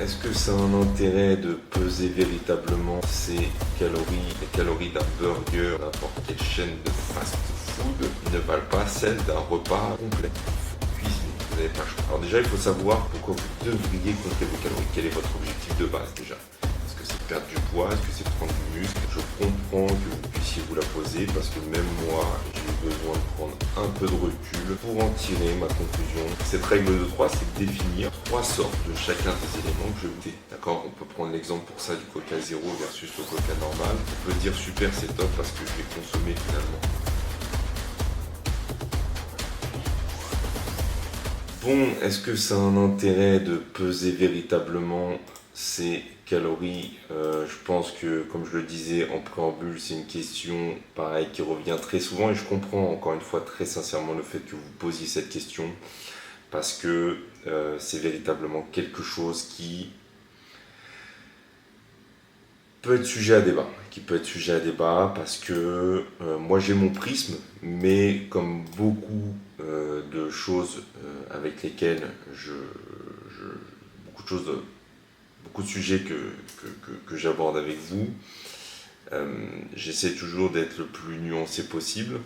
est-ce que ça a un intérêt de peser véritablement ses calories, les calories d'un burger, n'importe quelle chaîne de fast-food ne valent pas celles d'un repas complet? Cuisiner, vous n'avez pas le choix. Alors déjà, il faut savoir pourquoi vous devriez compter vos calories. Quel est votre objectif de base déjà? Est-ce que c'est perdre du poids? Est-ce que c'est prendre du muscle? Je comprends que vous puissiez vous la poser parce que même moi, j'ai eu besoin de prendre un peu de recul pour en tirer ma conclusion. Cette règle de 3, c'est de définir 3 sortes de chacun des éléments que je vais vous dire. D'accord? On peut prendre l'exemple pour ça du Coca zéro versus le Coca normal. On peut dire super, c'est top parce que je vais consommer finalement. Bon, est-ce que ça a un intérêt de peser véritablement ces calories? Je pense que, comme je le disais en préambule, c'est une question pareil qui revient très souvent et je comprends encore une fois très sincèrement le fait que vous posiez cette question parce que c'est véritablement quelque chose qui peut être sujet à débat, parce que moi j'ai mon prisme, mais comme beaucoup de choses avec lesquelles beaucoup de choses, beaucoup de sujets que j'aborde avec vous, j'essaie toujours d'être le plus nuancé possible.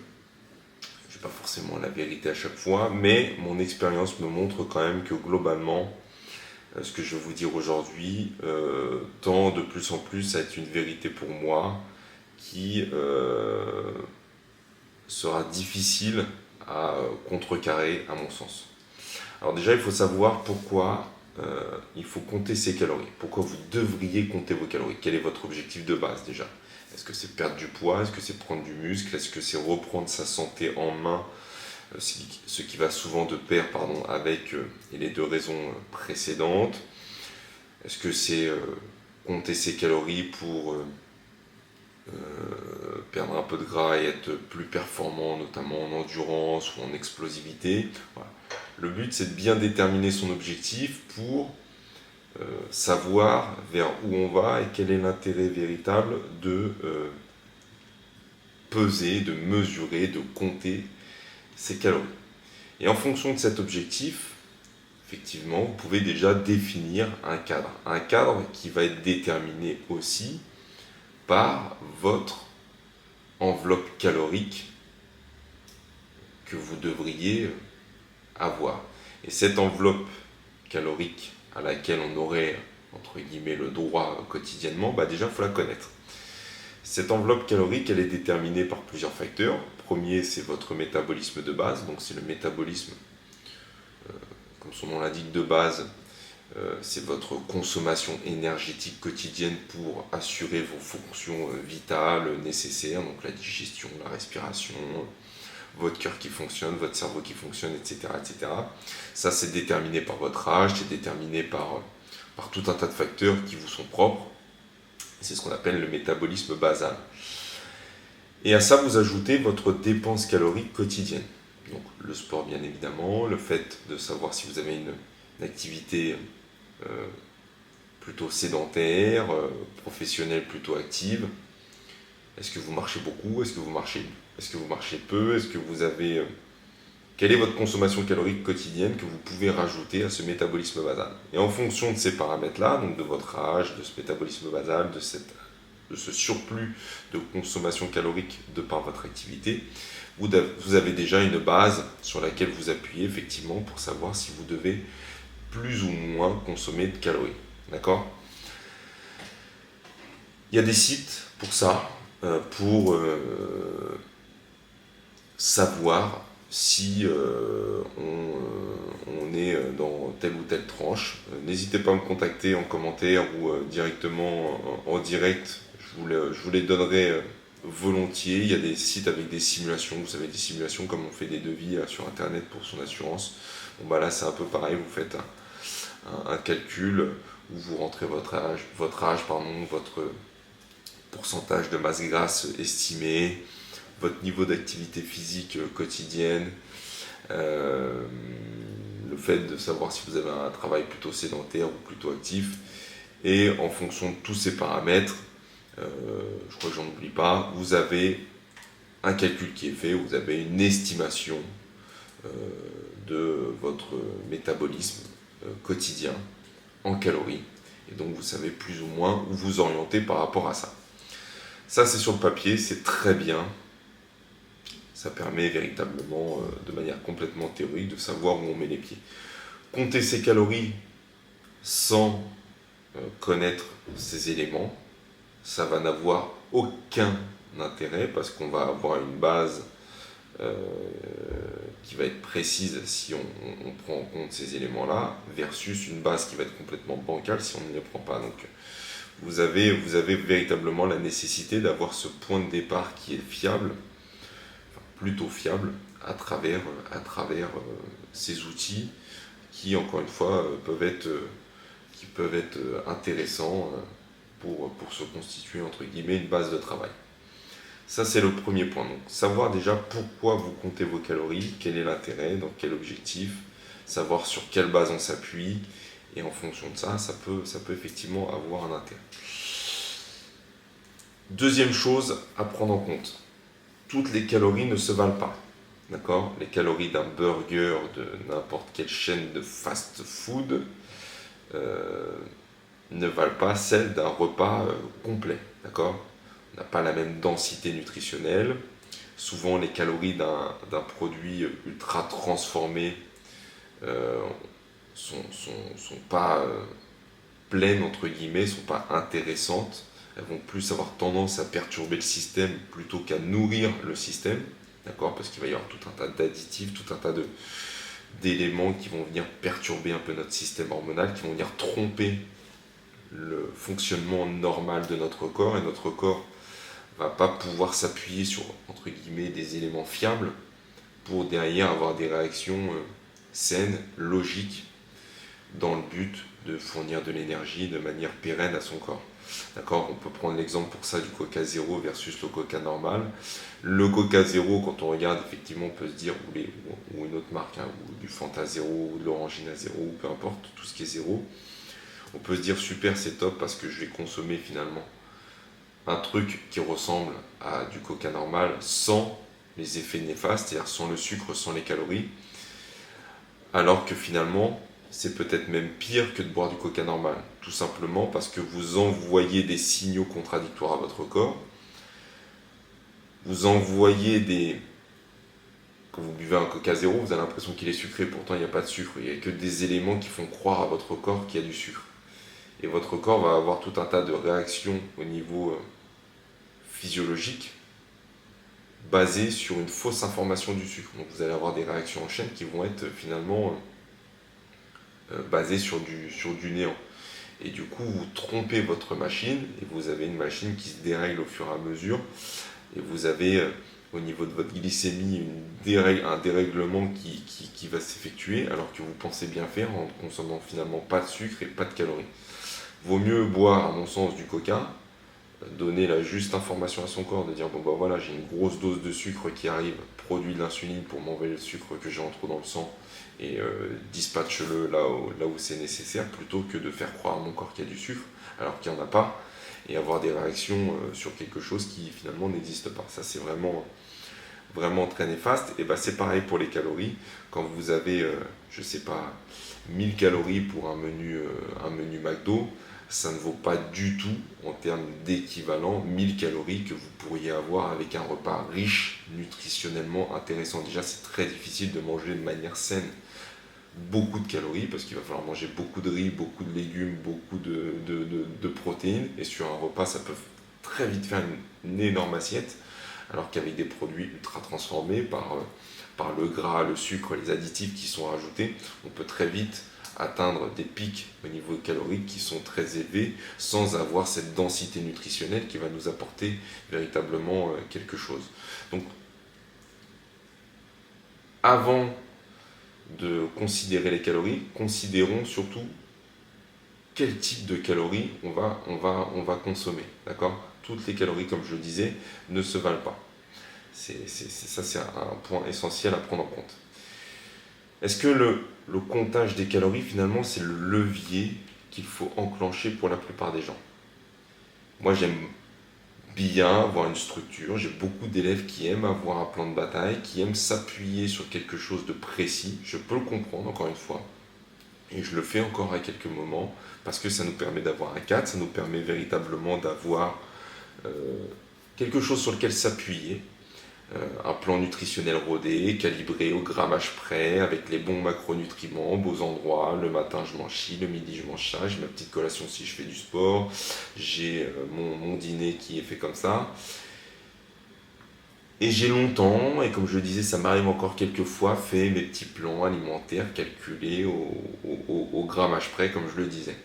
Je n'ai pas forcément la vérité à chaque fois, mais mon expérience me montre quand même que globalement, ce que je vais vous dire aujourd'hui tend de plus en plus à être une vérité pour moi qui sera difficile à contrecarrer à mon sens. Alors déjà, il faut savoir pourquoi il faut compter ses calories. Pourquoi vous devriez compter vos calories. Quel est votre objectif de base déjà? Est-ce que c'est perdre du poids? Est-ce que c'est prendre du muscle? Est-ce que c'est reprendre sa santé en main? Ce qui va souvent de pair avec les deux raisons précédentes. Est-ce que c'est compter ses calories pour perdre un peu de gras et être plus performant, notamment en endurance ou en explosivité? Voilà. Le but, c'est de bien déterminer son objectif pour savoir vers où on va et quel est l'intérêt véritable de peser, de mesurer, de compter ses calories. Et en fonction de cet objectif, effectivement, vous pouvez déjà définir un cadre. Un cadre qui va être déterminé aussi par votre enveloppe calorique que vous devriez avoir. Et cette enveloppe calorique à laquelle on aurait, entre guillemets, le droit quotidiennement, déjà, il faut la connaître. Cette enveloppe calorique, elle est déterminée par plusieurs facteurs. Premier, c'est votre métabolisme de base, donc c'est le métabolisme, comme son nom l'indique, de base, c'est votre consommation énergétique quotidienne pour assurer vos fonctions vitales nécessaires, donc la digestion, la respiration, votre cœur qui fonctionne, votre cerveau qui fonctionne, etc. etc. Ça, c'est déterminé par votre âge, c'est déterminé par tout un tas de facteurs qui vous sont propres. C'est ce qu'on appelle le métabolisme basal. Et à ça, vous ajoutez votre dépense calorique quotidienne. Donc le sport, bien évidemment, le fait de savoir si vous avez une activité plutôt sédentaire, professionnelle plutôt active. Est-ce que vous marchez beaucoup? Est-ce que vous marchez peu? Est-ce que vous avez... Quelle est votre consommation calorique quotidienne que vous pouvez rajouter à ce métabolisme basal? Et en fonction de ces paramètres-là, donc de votre âge, de ce métabolisme basal, de ce surplus de consommation calorique de par votre activité, vous avez déjà une base sur laquelle vous appuyez effectivement pour savoir si vous devez plus ou moins consommer de calories. D'accord? Il y a des sites pour ça, pour savoir si on est dans telle ou telle tranche. N'hésitez pas à me contacter en commentaire ou directement en direct. Je vous les donnerai volontiers. Il y a des sites avec des simulations. Vous savez, des simulations comme on fait des devis sur Internet pour son assurance. Bon, là, c'est un peu pareil. Vous faites un calcul où vous rentrez votre âge, votre pourcentage de masse grasse estimé, votre niveau d'activité physique quotidienne, le fait de savoir si vous avez un travail plutôt sédentaire ou plutôt actif. Et en fonction de tous ces paramètres, je crois que j'en oublie pas, vous avez un calcul qui est fait, vous avez une estimation de votre métabolisme quotidien en calories. Et donc vous savez plus ou moins où vous orienter par rapport à ça. Ça c'est sur le papier, c'est très bien. Ça permet véritablement, de manière complètement théorique, de savoir où on met les pieds. Compter ses calories sans connaître ces éléments, ça va n'avoir aucun intérêt parce qu'on va avoir une base euh, qui va être précise si on prend en compte ces éléments-là, versus une base qui va être complètement bancale si on ne les prend pas. Donc vous avez véritablement la nécessité d'avoir ce point de départ qui est fiable, enfin, plutôt fiable, à travers ces outils qui, encore une fois, peuvent être intéressants pour se constituer, entre guillemets, une base de travail. Ça, c'est le premier point. Donc, savoir déjà pourquoi vous comptez vos calories, quel est l'intérêt, dans quel objectif, savoir sur quelle base on s'appuie, et en fonction de ça, ça peut effectivement avoir un intérêt. Deuxième chose à prendre en compte, toutes les calories ne se valent pas. D'accord ? Les calories d'un burger, de n'importe quelle chaîne de fast-food, ne valent pas celles d'un repas complet. D'accord ? On n'a pas la même densité nutritionnelle. Souvent, les calories d'un produit ultra transformé sont pas pleines, entre guillemets, sont pas intéressantes. Elles vont plus avoir tendance à perturber le système plutôt qu'à nourrir le système. D'accord ? Parce qu'il va y avoir tout un tas d'additifs, tout un tas d'éléments qui vont venir perturber un peu notre système hormonal, qui vont venir tromper le fonctionnement normal de notre corps, et notre corps va pas pouvoir s'appuyer sur, entre guillemets, des éléments fiables pour derrière avoir des réactions saines, logiques, dans le but de fournir de l'énergie de manière pérenne à son corps. D'accord ? On peut prendre l'exemple pour ça du Coca Zéro versus le Coca normal. Le Coca Zéro, quand on regarde, effectivement, on peut se dire, ou une autre marque, hein, ou du Fanta Zéro, ou de l'Orangina Zéro, ou peu importe, tout ce qui est zéro, on peut se dire super, c'est top parce que je vais consommer finalement un truc qui ressemble à du Coca normal sans les effets néfastes, c'est-à-dire sans le sucre, sans les calories, alors que finalement, c'est peut-être même pire que de boire du Coca normal, tout simplement parce que vous envoyez des signaux contradictoires à votre corps, vous envoyez des... Quand vous buvez un Coca Zéro, vous avez l'impression qu'il est sucré, pourtant il n'y a pas de sucre, il n'y a que des éléments qui font croire à votre corps qu'il y a du sucre. Et votre corps va avoir tout un tas de réactions au niveau physiologique basées sur une fausse information du sucre. Donc vous allez avoir des réactions en chaîne qui vont être finalement basées sur du néant. Et du coup, vous trompez votre machine et vous avez une machine qui se dérègle au fur et à mesure. Et vous avez au niveau de votre glycémie un dérèglement qui va s'effectuer alors que vous pensez bien faire en ne consommant finalement pas de sucre et pas de calories. Vaut mieux boire, à mon sens, du coca, donner la juste information à son corps, de dire bon bah voilà, j'ai une grosse dose de sucre qui arrive, produit de l'insuline pour m'envoyer le sucre que j'ai en trop dans le sang et dispatche-le là où c'est nécessaire, plutôt que de faire croire à mon corps qu'il y a du sucre alors qu'il n'y en a pas, et avoir des réactions sur quelque chose qui finalement n'existe pas. Ça c'est vraiment très néfaste. Et bah c'est pareil pour les calories. Quand vous avez, je sais pas, 1000 calories pour un menu McDo, ça ne vaut pas du tout en termes d'équivalent 1000 calories que vous pourriez avoir avec un repas riche, nutritionnellement intéressant. Déjà, c'est très difficile de manger de manière saine beaucoup de calories parce qu'il va falloir manger beaucoup de riz, beaucoup de légumes, beaucoup de protéines. Et sur un repas, ça peut très vite faire une énorme assiette. Alors qu'avec des produits ultra transformés par le gras, le sucre, les additifs qui sont rajoutés, on peut très vite atteindre des pics au niveau calorique qui sont très élevés sans avoir cette densité nutritionnelle qui va nous apporter véritablement quelque chose. Donc, avant de considérer les calories, considérons surtout quel type de calories on va consommer. D'accord ? Toutes les calories, comme je le disais, ne se valent pas. Ça, c'est un point essentiel à prendre en compte. Est-ce que le comptage des calories, finalement, c'est le levier qu'il faut enclencher pour la plupart des gens ? Moi, j'aime bien avoir une structure. J'ai beaucoup d'élèves qui aiment avoir un plan de bataille, qui aiment s'appuyer sur quelque chose de précis. Je peux le comprendre, encore une fois. Et je le fais encore à quelques moments parce que ça nous permet d'avoir un cadre, ça nous permet véritablement d'avoir euh, quelque chose sur lequel s'appuyer, un plan nutritionnel rodé, calibré au grammage près, avec les bons macronutriments, aux beaux endroits. Le matin, je mange ci, le midi, je mange ça. J'ai ma petite collation si je fais du sport. J'ai mon dîner qui est fait comme ça. Et j'ai longtemps, et comme je le disais, ça m'arrive encore quelques fois, fait mes petits plans alimentaires calculés au grammage près, comme je le disais.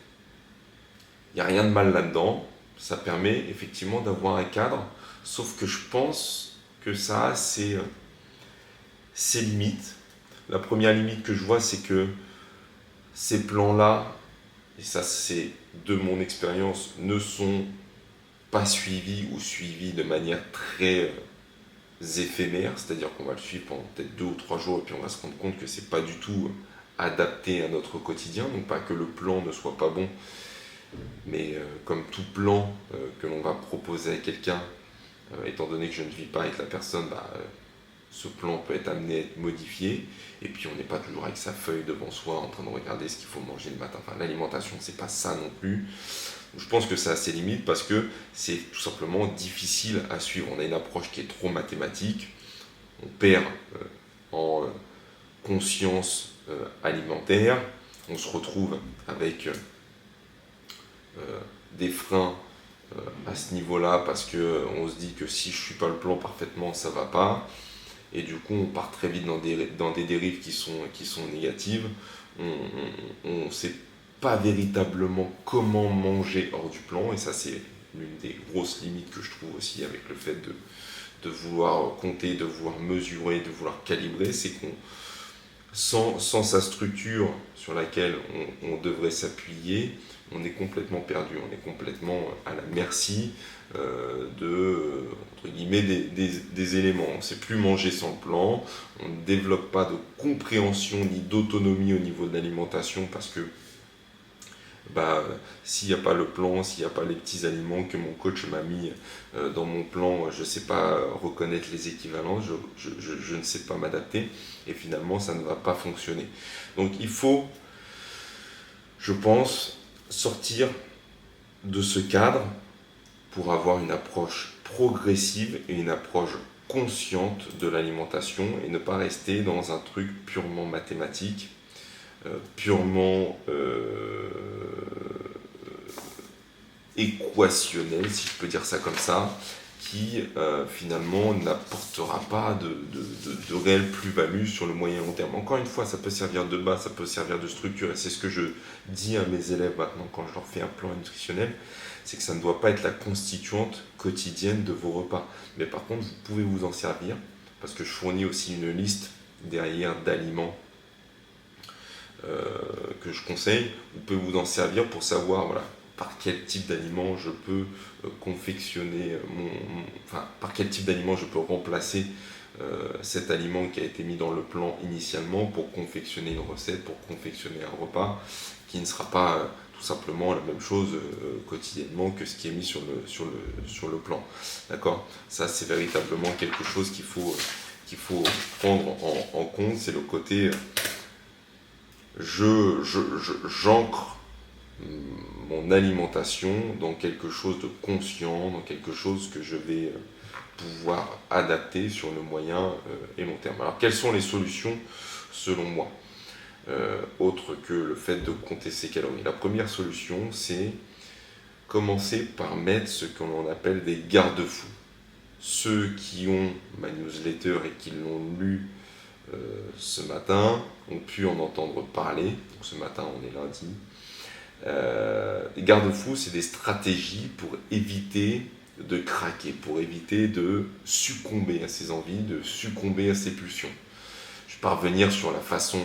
Il n'y a rien de mal là-dedans. Ça permet effectivement d'avoir un cadre, sauf que je pense que ça a ses limites. La première limite que je vois, c'est que ces plans-là, et ça c'est de mon expérience, ne sont pas suivis ou suivis de manière très éphémère, c'est-à-dire qu'on va le suivre pendant peut-être 2 ou 3 jours et puis on va se rendre compte que c'est pas du tout adapté à notre quotidien, donc pas que le plan ne soit pas bon, mais comme tout plan que l'on va proposer à quelqu'un, étant donné que je ne vis pas avec la personne, ce plan peut être amené à être modifié, et puis on n'est pas toujours avec sa feuille devant soi en train de regarder ce qu'il faut manger le matin. Enfin, l'alimentation, c'est pas ça non plus. Je pense que ça a ses limites parce que c'est tout simplement difficile à suivre. On a une approche qui est trop mathématique, on perd en conscience alimentaire, on se retrouve avec des freins à ce niveau-là parce qu'on se dit que si je ne suis pas le plan parfaitement, ça ne va pas. Et du coup, on part très vite dans des dérives qui sont négatives. On ne sait pas véritablement comment manger hors du plan. Et ça, c'est l'une des grosses limites que je trouve aussi avec le fait de vouloir compter, de vouloir mesurer, de vouloir calibrer. C'est qu'on, sans sa structure sur laquelle on devrait s'appuyer, on est complètement perdu, on est complètement à la merci entre guillemets, des éléments. On ne sait plus manger sans plan, on ne développe pas de compréhension ni d'autonomie au niveau de l'alimentation parce que s'il n'y a pas le plan, s'il n'y a pas les petits aliments que mon coach m'a mis dans mon plan, je ne sais pas reconnaître les équivalents, je ne sais pas m'adapter et finalement ça ne va pas fonctionner. Donc il faut, je pense, sortir de ce cadre pour avoir une approche progressive et une approche consciente de l'alimentation et ne pas rester dans un truc purement mathématique, purement équationnel, si je peux dire ça comme ça, qui finalement n'apportera pas de réelle plus-value sur le moyen long terme. Encore une fois, ça peut servir de base, ça peut servir de structure, et c'est ce que je dis à mes élèves maintenant quand je leur fais un plan nutritionnel, c'est que ça ne doit pas être la constituante quotidienne de vos repas. Mais par contre, vous pouvez vous en servir, parce que je fournis aussi une liste derrière d'aliments que je conseille. Vous pouvez vous en servir pour savoir voilà, par quel type d'aliment je peux confectionner par quel type d'aliment je peux remplacer cet aliment qui a été mis dans le plan initialement pour confectionner une recette, pour confectionner un repas qui ne sera pas tout simplement la même chose quotidiennement que ce qui est mis sur le plan. D'accord ? Ça, c'est véritablement quelque chose qu'il faut prendre en compte, c'est le côté j'ancre mon alimentation dans quelque chose de conscient, dans quelque chose que je vais pouvoir adapter sur le moyen et long terme. Alors quelles sont les solutions selon moi autre que le fait de compter ses calories? La première solution, c'est commencer par mettre ce qu'on appelle des garde-fous. Ceux qui ont ma newsletter et qui l'ont lu ce matin ont pu en entendre parler. Donc, ce matin, on est lundi. Les garde-fous, c'est des stratégies pour éviter de craquer, pour éviter de succomber à ses envies, de succomber à ses pulsions. Je vais pas revenir sur la façon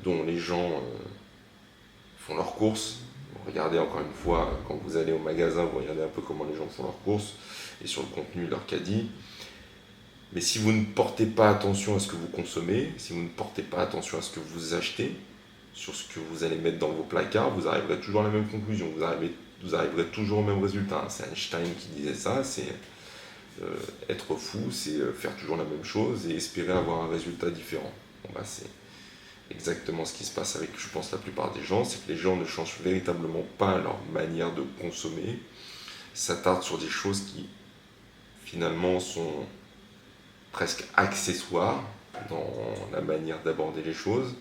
dont les gens font leurs courses. Regardez encore une fois, quand vous allez au magasin, vous regardez un peu comment les gens font leurs courses et sur le contenu de leur caddie. Mais si vous ne portez pas attention à ce que vous consommez, si vous ne portez pas attention à ce que vous achetez, sur ce que vous allez mettre dans vos placards, vous arriverez toujours à la même conclusion, vous arriverez toujours au même résultat. C'est Einstein qui disait ça, c'est être fou, c'est faire toujours la même chose et espérer avoir un résultat différent. Bon, c'est exactement ce qui se passe avec, je pense, la plupart des gens, c'est que les gens ne changent véritablement pas leur manière de consommer, s'attardent sur des choses qui finalement sont presque accessoires dans la manière d'aborder les choses,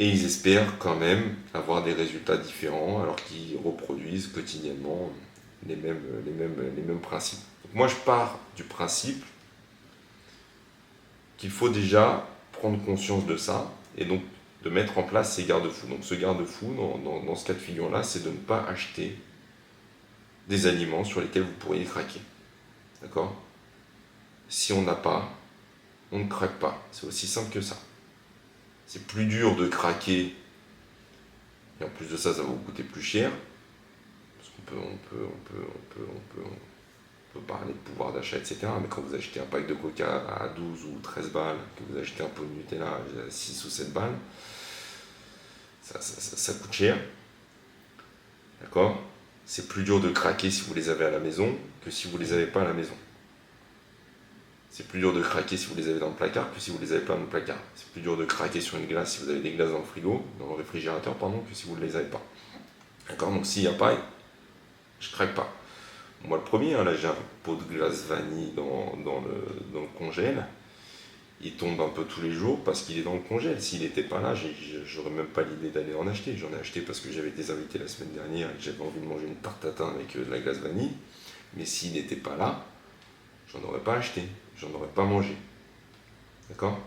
et ils espèrent quand même avoir des résultats différents alors qu'ils reproduisent quotidiennement les mêmes principes. Donc moi je pars du principe qu'il faut déjà prendre conscience de ça et donc de mettre en place ces garde-fous. Donc ce garde-fou dans ce cas de figure-là, c'est de ne pas acheter des aliments sur lesquels vous pourriez craquer. D'accord ? Si on n'a pas, on ne craque pas. C'est aussi simple que ça. C'est plus dur de craquer, et en plus de ça, ça va vous coûter plus cher. Parce on peut parler de pouvoir d'achat, etc. Mais quand vous achetez un pack de coca à 12 ou 13 balles, que vous achetez un pot de Nutella à 6 ou 7 balles, ça coûte cher. D'accord ? C'est plus dur de craquer si vous les avez à la maison que si vous les avez pas à la maison. C'est plus dur de craquer si vous les avez dans le placard que si vous les avez pas dans le placard. C'est plus dur de craquer sur une glace si vous avez des glaces dans le frigo, dans le réfrigérateur, pardon, que si vous ne les avez pas. D'accord ? Donc s'il n'y a pas, je craque pas. Moi le premier, là j'ai un pot de glace vanille dans le congèle. Il tombe un peu tous les jours parce qu'il est dans le congèle. S'il n'était pas là, j'aurais même pas l'idée d'aller en acheter. J'en ai acheté parce que j'avais des invités la semaine dernière et que j'avais envie de manger une tarte tatin avec de la glace vanille. Mais s'il n'était pas là, j'en aurais pas acheté. J'en aurais pas mangé. D'accord ?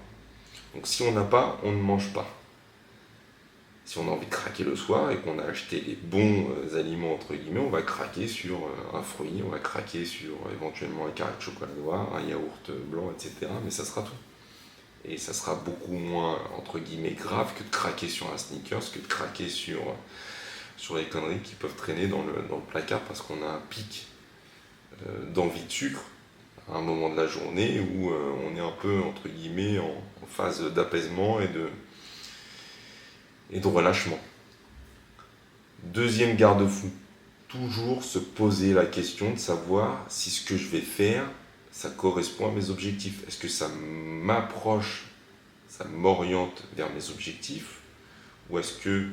Donc si on n'a pas, on ne mange pas. Si on a envie de craquer le soir et qu'on a acheté les bons aliments, entre guillemets, on va craquer sur un fruit, on va craquer sur éventuellement un carré de chocolat noir, un yaourt blanc, etc. Mais ça sera tout. Et ça sera beaucoup moins, entre guillemets, grave que de craquer sur un sneakers, que de craquer sur les conneries qui peuvent traîner dans le placard parce qu'on a un pic d'envie de sucre à un moment de la journée où on est un peu, entre guillemets, en phase d'apaisement et de relâchement. Deuxième garde-fou, toujours se poser la question de savoir si ce que je vais faire, ça correspond à mes objectifs. Est-ce que ça m'approche, ça m'oriente vers mes objectifs, ou est-ce que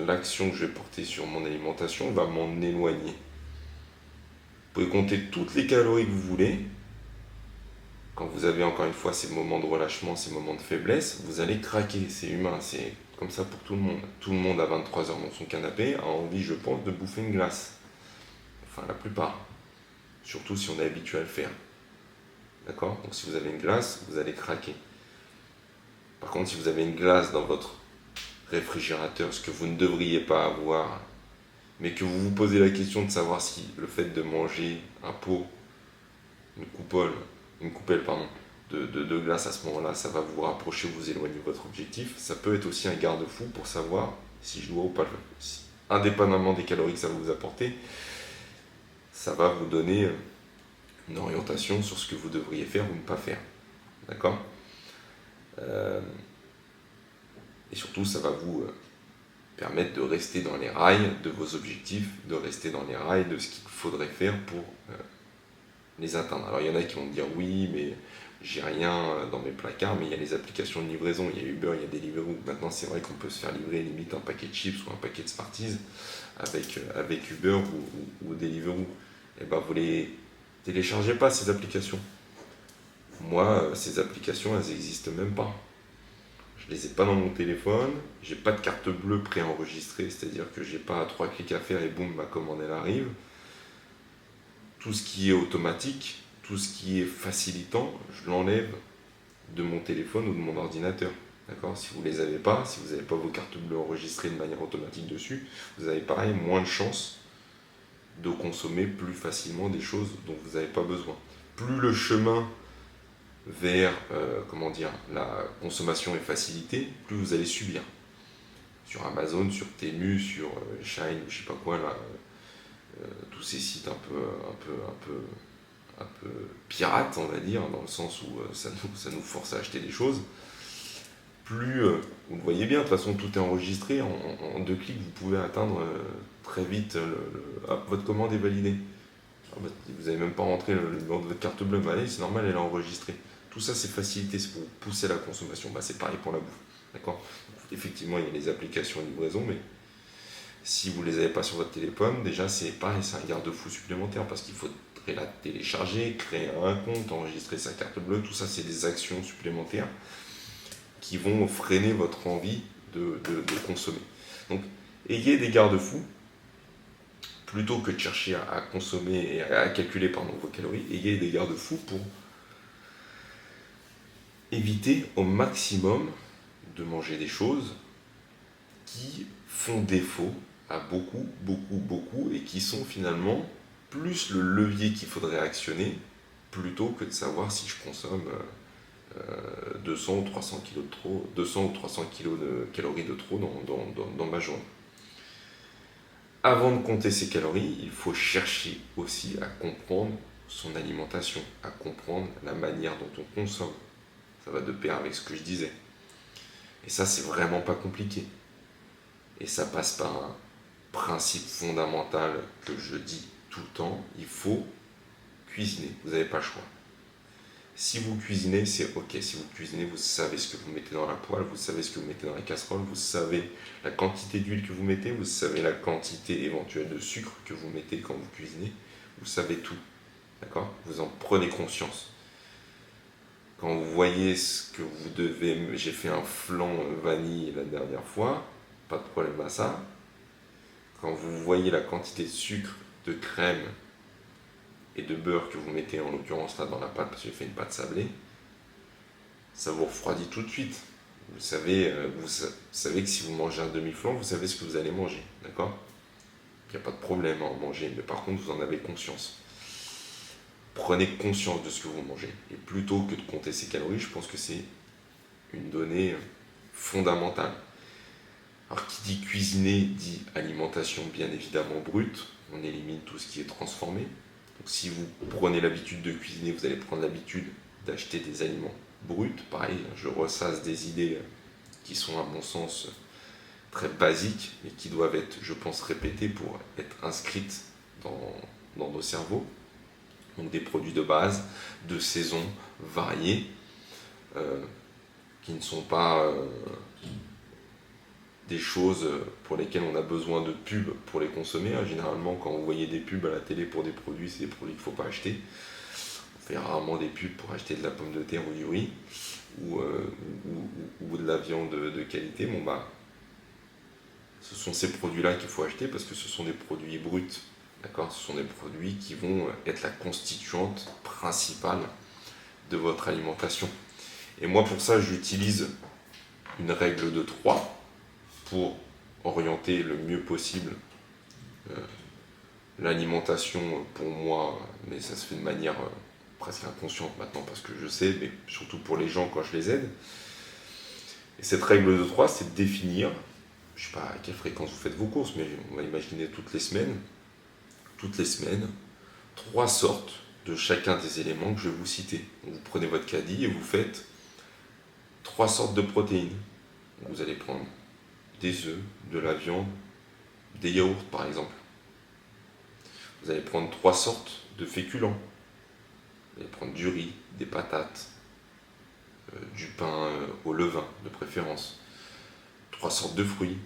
l'action que je vais porter sur mon alimentation va m'en éloigner ? Vous pouvez compter toutes les calories que vous voulez. Quand vous avez encore une fois ces moments de relâchement, ces moments de faiblesse, vous allez craquer, c'est humain, c'est comme ça pour tout le monde. Tout le monde à 23h dans son canapé a envie, je pense, de bouffer une glace. Enfin, la plupart. Surtout si on est habitué à le faire. D'accord ? Donc si vous avez une glace, vous allez craquer. Par contre, si vous avez une glace dans votre réfrigérateur, ce que vous ne devriez pas avoir, mais que vous vous posez la question de savoir si le fait de manger un pot, une coupelle de glace à ce moment-là, ça va vous rapprocher, vous éloigner de votre objectif, ça peut être aussi un garde-fou pour savoir si je dois ou pas le faire. Indépendamment des calories que ça va vous apporter, ça va vous donner une orientation sur ce que vous devriez faire ou ne pas faire. D'accord ? Et surtout, ça va vous permettre de rester dans les rails de vos objectifs, de rester dans les rails de ce qu'il faudrait faire pour les atteindre. Alors il y en a qui vont me dire oui, mais j'ai rien dans mes placards, mais il y a les applications de livraison, il y a Uber, il y a Deliveroo. Maintenant c'est vrai qu'on peut se faire livrer limite un paquet de chips ou un paquet de Smarties avec Uber ou Deliveroo. Et ben vous les téléchargez pas ces applications. Moi, ces applications, elles n'existent même pas. Je les ai pas dans mon téléphone, j'ai pas de carte bleue préenregistrée, c'est-à-dire que j'ai pas 3 clics à faire et boum, ma commande elle arrive. Tout ce qui est automatique, tout ce qui est facilitant, je l'enlève de mon téléphone ou de mon ordinateur. D'accord ? Si vous ne les avez pas, si vous n'avez pas vos cartes bleues enregistrées de manière automatique dessus, vous avez pareil moins de chances de consommer plus facilement des choses dont vous n'avez pas besoin. Plus le chemin vers la consommation est facilité, plus vous allez subir. Sur Amazon, sur Temu, sur Shine, je sais pas quoi là, tous ces sites un peu pirates, on va dire, dans le sens où ça nous force à acheter des choses. Plus, vous le voyez bien, de toute façon tout est enregistré, en 2 clics vous pouvez atteindre très vite, votre commande est validée. Vous n'avez même pas rentré le numéro de votre carte bleue, mais allez, c'est normal, elle est enregistrée. Tout ça, c'est facilité, c'est pour pousser la consommation. C'est pareil pour la bouffe. D'accord ? Effectivement, il y a les applications de livraison, mais si vous ne les avez pas sur votre téléphone, déjà, c'est pareil, c'est un garde-fou supplémentaire parce qu'il faudrait la télécharger, créer un compte, enregistrer sa carte bleue. Tout ça, c'est des actions supplémentaires qui vont freiner votre envie de consommer. Donc, ayez des garde-fous plutôt que de chercher à consommer et à calculer vos calories. Ayez des garde-fous pour éviter au maximum de manger des choses qui font défaut à beaucoup et qui sont finalement plus le levier qu'il faudrait actionner plutôt que de savoir si je consomme 200 ou 300 kilos de trop, 200 ou 300 kilos de calories de trop dans ma journée. Avant de compter ses calories, il faut chercher aussi à comprendre son alimentation, à comprendre la manière dont on consomme. Ça va de pair avec ce que je disais. Et ça, c'est vraiment pas compliqué. Et ça passe par un principe fondamental que je dis tout le temps, il faut cuisiner. Vous n'avez pas le choix. Si vous cuisinez, c'est ok. Si vous cuisinez, vous savez ce que vous mettez dans la poêle, vous savez ce que vous mettez dans la casserole, vous savez la quantité d'huile que vous mettez, vous savez la quantité éventuelle de sucre que vous mettez quand vous cuisinez. Vous savez tout. D'accord ? Vous en prenez conscience. Quand vous voyez ce que vous devez... J'ai fait un flan vanille la dernière fois, pas de problème à ça. Quand vous voyez la quantité de sucre, de crème et de beurre que vous mettez en l'occurrence là dans la pâte, parce que j'ai fait une pâte sablée, ça vous refroidit tout de suite. Vous savez que si vous mangez un demi-flan, vous savez ce que vous allez manger, d'accord ? Il n'y a pas de problème à en manger, mais par contre vous en avez conscience. Prenez conscience de ce que vous mangez. Et plutôt que de compter ses calories, je pense que c'est une donnée fondamentale. Alors qui dit cuisiner dit alimentation bien évidemment brute. On élimine tout ce qui est transformé. Donc si vous prenez l'habitude de cuisiner, vous allez prendre l'habitude d'acheter des aliments bruts. Pareil, je ressasse des idées qui sont à mon sens très basiques et qui doivent être, je pense, répétées pour être inscrites dans nos cerveaux. Donc des produits de base, de saison, variés, qui ne sont pas des choses pour lesquelles on a besoin de pubs pour les consommer. Généralement, quand vous voyez des pubs à la télé pour des produits, c'est des produits qu'il ne faut pas acheter. On fait rarement des pubs pour acheter de la pomme de terre ou du riz, ou de la viande de qualité. Ce sont ces produits-là qu'il faut acheter parce que ce sont des produits bruts. D'accord ? Ce sont des produits qui vont être la constituante principale de votre alimentation. Et moi, pour ça, j'utilise une règle de 3 pour orienter le mieux possible l'alimentation pour moi, mais ça se fait de manière presque inconsciente maintenant parce que je sais, mais surtout pour les gens quand je les aide. Et cette règle de 3, c'est de définir, je ne sais pas à quelle fréquence vous faites vos courses, mais on va imaginer toutes les semaines, 3 sortes de chacun des éléments que je vais vous citer. Donc vous prenez votre caddie et vous faites 3 sortes de protéines. Donc vous allez prendre des œufs, de la viande, des yaourts par exemple. Vous allez prendre 3 sortes de féculents. Vous allez prendre du riz, des patates, du pain au levain de préférence. 3 sortes de fruits,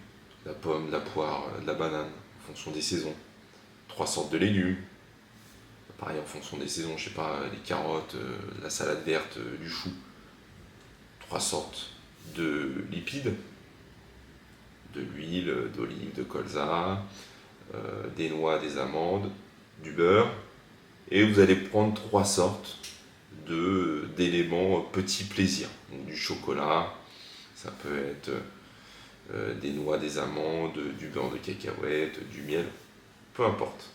de la pomme, de la poire, de la banane, en fonction des saisons. 3 sortes de légumes, pareil en fonction des saisons, je sais pas, les carottes, la salade verte, du chou. 3 sortes de lipides, de l'huile d'olive, de colza, des noix, des amandes, du beurre. Et vous allez prendre 3 sortes d'éléments petits plaisirs. Donc, du chocolat, ça peut être des noix, des amandes, du beurre de cacahuète, du miel, peu importe.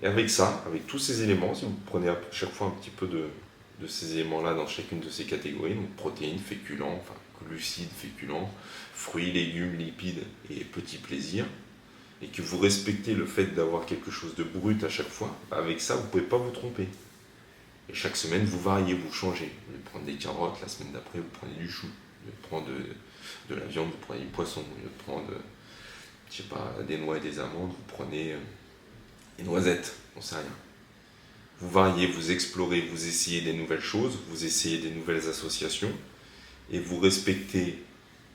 Et avec ça, avec tous ces éléments, si vous prenez à chaque fois un petit peu de ces éléments-là dans chacune de ces catégories, donc protéines, féculents, enfin glucides, féculents, fruits, légumes, lipides et petits plaisirs, et que vous respectez le fait d'avoir quelque chose de brut à chaque fois, avec ça, vous ne pouvez pas vous tromper. Et chaque semaine, vous variez, vous changez. Vous allez prendre des carottes, la semaine d'après, vous prenez du chou. Vous allez prendre de la viande, vous prenez du poisson. Vous allez prendre, je sais pas, des noix et des amandes, vous prenez des noisettes, on sait rien. vous variez, vous explorez, vous essayez des nouvelles choses, vous essayez des nouvelles associations, et vous respectez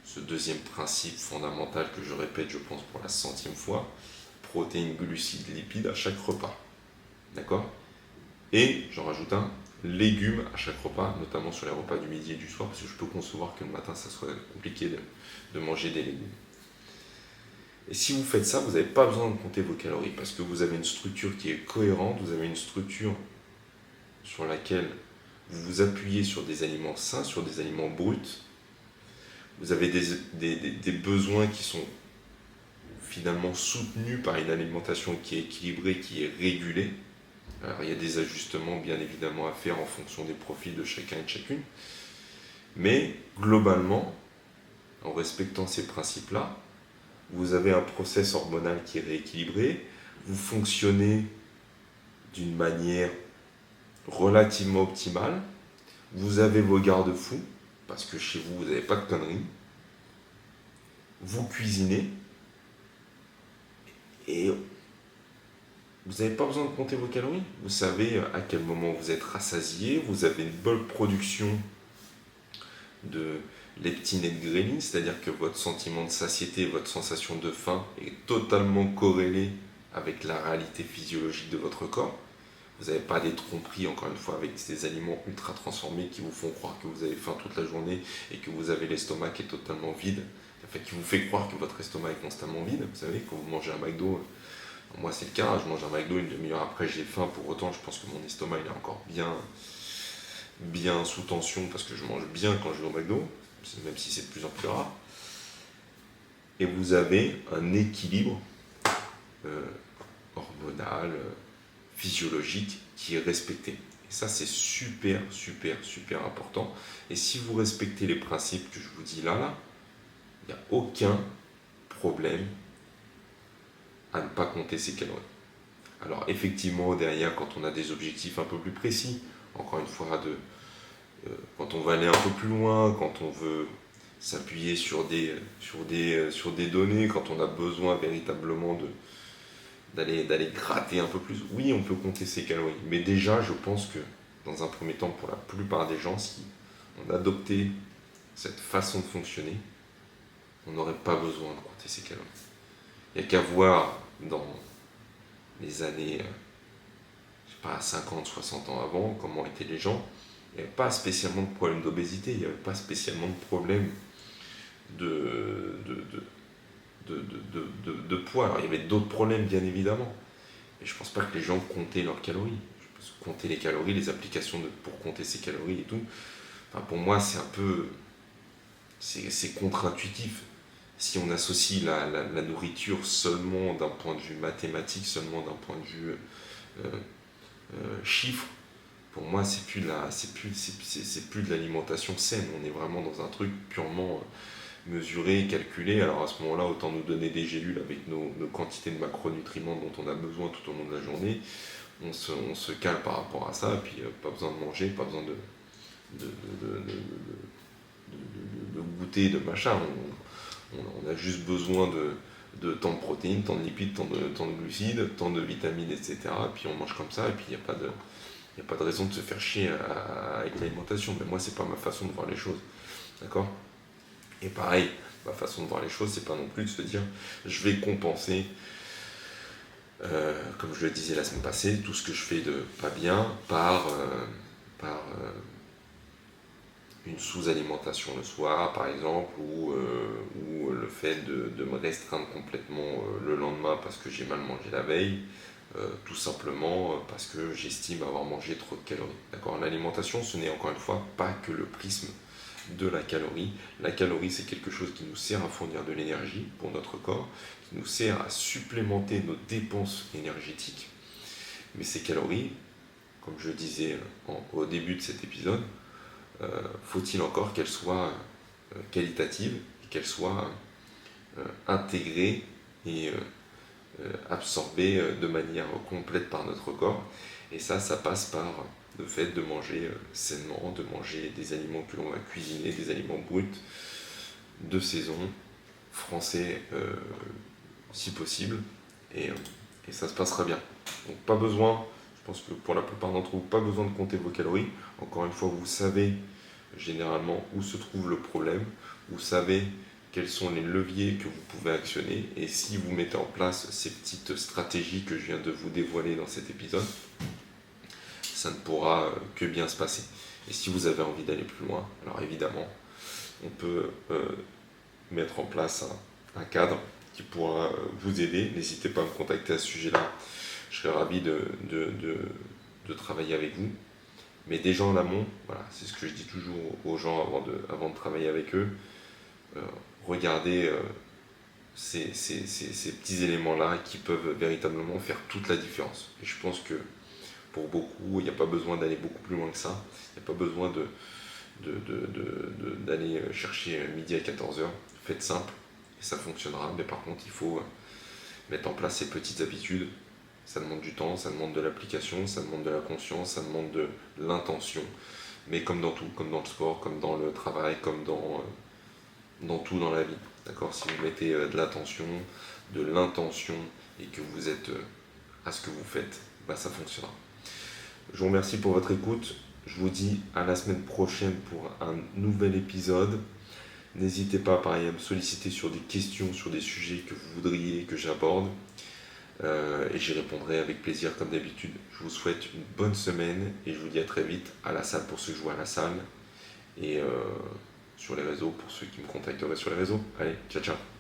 ce deuxième principe fondamental que je répète, je pense, pour la 100e fois, protéines, glucides, lipides à chaque repas. D'accord? Et j'en rajoute un, légumes à chaque repas, notamment sur les repas du midi et du soir, parce que je peux concevoir que le matin, ça soit compliqué de manger des légumes. Et si vous faites ça, vous n'avez pas besoin de compter vos calories, parce que vous avez une structure qui est cohérente, vous avez une structure sur laquelle vous vous appuyez sur des aliments sains, sur des aliments bruts, vous avez des besoins qui sont finalement soutenus par une alimentation qui est équilibrée, qui est régulée. Alors il y a des ajustements bien évidemment à faire en fonction des profils de chacun et de chacune, mais globalement, en respectant ces principes-là, vous avez un process hormonal qui est rééquilibré, vous fonctionnez d'une manière relativement optimale, vous avez vos garde-fous, parce que chez vous, vous n'avez pas de conneries, vous cuisinez, et vous n'avez pas besoin de compter vos calories. Vous savez à quel moment vous êtes rassasié, vous avez une bonne production de leptine et de ghrelin, c'est-à-dire que votre sentiment de satiété, votre sensation de faim est totalement corrélée avec la réalité physiologique de votre corps. Vous n'avez pas des tromperies, encore une fois, avec des aliments ultra transformés qui vous font croire que vous avez faim toute la journée et que vous avez l'estomac qui est totalement vide. En fait, qui vous fait croire que votre estomac est constamment vide. Vous savez, quand vous mangez un McDo, moi c'est le cas, je mange un McDo, une demi-heure après j'ai faim, pour autant je pense que mon estomac il est encore bien sous tension parce que je mange bien quand je vais au McDo, même si c'est de plus en plus rare. Et vous avez un équilibre hormonal, physiologique qui est respecté. Et ça c'est super important. Et si vous respectez les principes que je vous dis là, il n'y a aucun problème à ne pas compter ses calories. Alors effectivement, derrière, quand on a des objectifs un peu plus précis, encore une fois, quand on va aller un peu plus loin, quand on veut s'appuyer sur des données, quand on a besoin véritablement d'aller gratter un peu plus, oui, on peut compter ses calories. Mais déjà, je pense que, dans un premier temps, pour la plupart des gens, si on adoptait cette façon de fonctionner, on n'aurait pas besoin de compter ses calories. Il n'y a qu'à voir dans les années, je sais pas, 50, 60 ans avant, comment étaient les gens. Il n'y avait pas spécialement de problème d'obésité, il n'y avait pas spécialement de problème de poids. Alors il y avait d'autres problèmes, bien évidemment. Mais je ne pense pas que les gens comptaient leurs calories. Je pense que compter les calories, les applications pour compter ses calories et tout, enfin, pour moi, c'est un peu... C'est contre-intuitif. Si on associe la nourriture seulement d'un point de vue mathématique, seulement d'un point de vue chiffre, pour moi c'est plus de l'alimentation saine. On est vraiment dans un truc purement mesuré, calculé. Alors à ce moment-là, autant nous donner des gélules avec nos quantités de macronutriments dont on a besoin tout au long de la journée. On se cale par rapport à ça, et puis pas besoin de manger, pas besoin de goûter, de machin. On a juste besoin de tant de protéines, tant de lipides, tant de glucides, tant de vitamines, etc. Et puis on mange comme ça, et puis il n'y a pas de raison de se faire chier avec l'alimentation. Mais moi, c'est pas ma façon de voir les choses. D'accord ? Et pareil, ma façon de voir les choses, c'est pas non plus de se dire je vais compenser, comme je le disais la semaine passée, tout ce que je fais de pas bien par une sous-alimentation le soir, par exemple, ou le fait de me restreindre complètement le lendemain parce que j'ai mal mangé la veille, tout simplement parce que j'estime avoir mangé trop de calories. D'accord ? L'alimentation, ce n'est encore une fois pas que le prisme de la calorie. La calorie, c'est quelque chose qui nous sert à fournir de l'énergie pour notre corps, qui nous sert à supplémenter nos dépenses énergétiques. Mais ces calories, comme je disais au début de cet épisode, faut-il encore qu'elles soient qualitatives, et qu'elles soient intégrées et absorbées de manière complète par notre corps. Et ça passe par le fait de manger sainement, de manger des aliments que l'on va cuisiner, des aliments bruts, de saison, français si possible, et ça se passera bien. Donc pas besoin, je pense que pour la plupart d'entre vous, pas besoin de compter vos calories. Encore une fois, vous savez généralement où se trouve le problème, vous savez quels sont les leviers que vous pouvez actionner, et si vous mettez en place ces petites stratégies que je viens de vous dévoiler dans cet épisode, ça ne pourra que bien se passer. Et si vous avez envie d'aller plus loin, alors évidemment, on peut mettre en place un cadre qui pourra vous aider. N'hésitez pas à me contacter à ce sujet-là. Je serais ravi de travailler avec vous. Mais déjà en amont, voilà, c'est ce que je dis toujours aux gens avant de travailler avec eux. Regardez ces petits éléments-là qui peuvent véritablement faire toute la différence. Et je pense que pour beaucoup, il n'y a pas besoin d'aller beaucoup plus loin que ça. Il n'y a pas besoin d'aller chercher midi à 14h. Faites simple et ça fonctionnera. Mais par contre, il faut mettre en place ces petites habitudes. Ça demande du temps, ça demande de l'application, ça demande de la conscience, ça demande de l'intention. Mais comme dans tout, comme dans le sport, comme dans le travail, comme dans tout dans la vie. D'accord? Si vous mettez de l'attention, de l'intention et que vous êtes à ce que vous faites, bah ça fonctionnera. Je vous remercie pour votre écoute. Je vous dis à la semaine prochaine pour un nouvel épisode. N'hésitez pas pareil à me solliciter sur des questions, sur des sujets que vous voudriez que j'aborde. Et j'y répondrai avec plaisir comme d'habitude. Je vous souhaite une bonne semaine et je vous dis à très vite à la salle pour ceux qui jouent à la salle et sur les réseaux pour ceux qui me contacteraient sur les réseaux. Allez, ciao ciao.